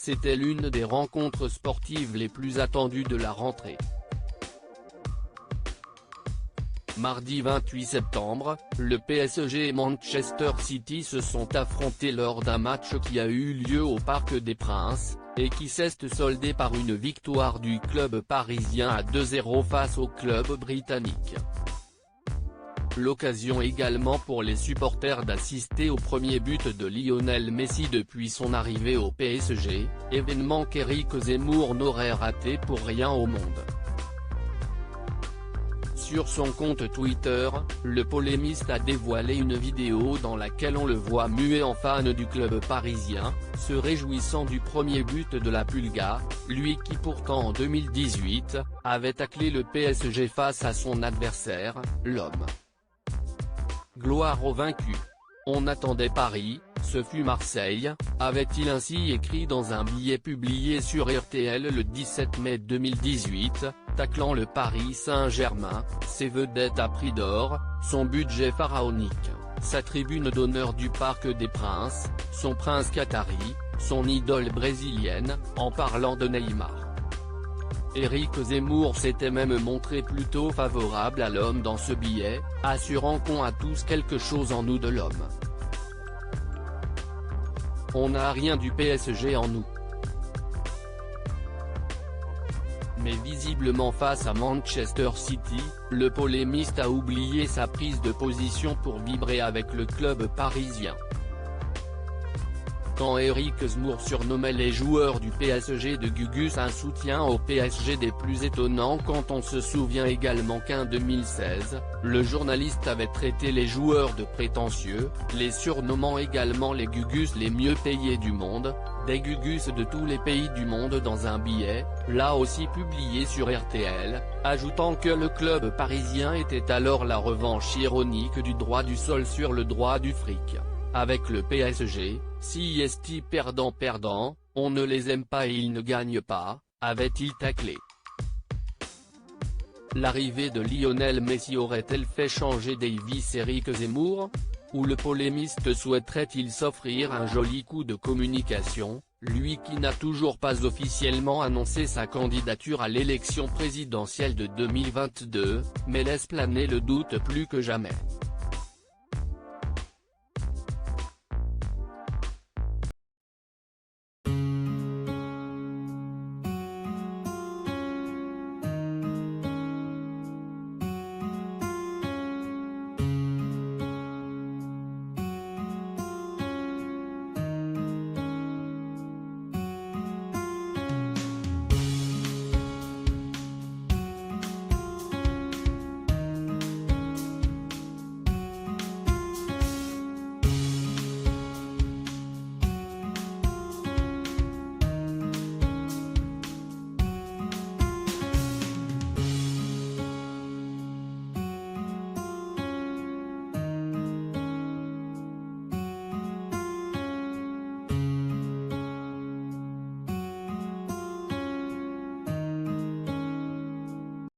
c'était l'une des rencontres sportives les plus attendues de la rentrée. Mardi 28 septembre, le PSG et Manchester City se sont affrontés lors d'un match qui a eu lieu au Parc des Princes, et qui s'est soldé par une victoire du club parisien à 2-0 face au club britannique. L'occasion également pour les supporters d'assister au premier but de Lionel Messi depuis son arrivée au PSG, événement qu'Éric Zemmour n'aurait raté pour rien au monde. Sur son compte Twitter, le polémiste a dévoilé une vidéo dans laquelle on le voit muet en fan du club parisien, se réjouissant du premier but de la Pulga, lui qui pourtant en 2018, avait taclé le PSG face à son adversaire, l'homme. Gloire aux vaincus. On attendait Paris, ce fut Marseille, avait-il ainsi écrit dans un billet publié sur RTL le 17 mai 2018, taclant le Paris Saint-Germain, ses vedettes à prix d'or, son budget pharaonique, sa tribune d'honneur du Parc des Princes, son prince qatari, son idole brésilienne, en parlant de Neymar. Éric Zemmour s'était même montré plutôt favorable à l'homme dans ce billet, assurant qu'on a tous quelque chose en nous de l'homme. On n'a rien du PSG en nous. Mais visiblement face à Manchester City, le polémiste a oublié sa prise de position pour vibrer avec le club parisien. Quand Éric Zemmour surnommait les joueurs du PSG de Gugus, un soutien au PSG des plus étonnants quand on se souvient également qu'en 2016, le journaliste avait traité les joueurs de prétentieux, les surnommant également les Gugus les mieux payés du monde, des Gugus de tous les pays du monde dans un billet, là aussi publié sur RTL, ajoutant que le club parisien était alors la revanche ironique du droit du sol sur le droit du fric. Avec le PSG, si est perdant-perdant, on ne les aime pas et ils ne gagnent pas, avait-il taclé. L'arrivée de Lionel Messi aurait-elle fait changer d'avis Éric Zemmour? Ou le polémiste souhaiterait-il s'offrir un joli coup de communication, lui qui n'a toujours pas officiellement annoncé sa candidature à l'élection présidentielle de 2022, mais laisse planer le doute plus que jamais.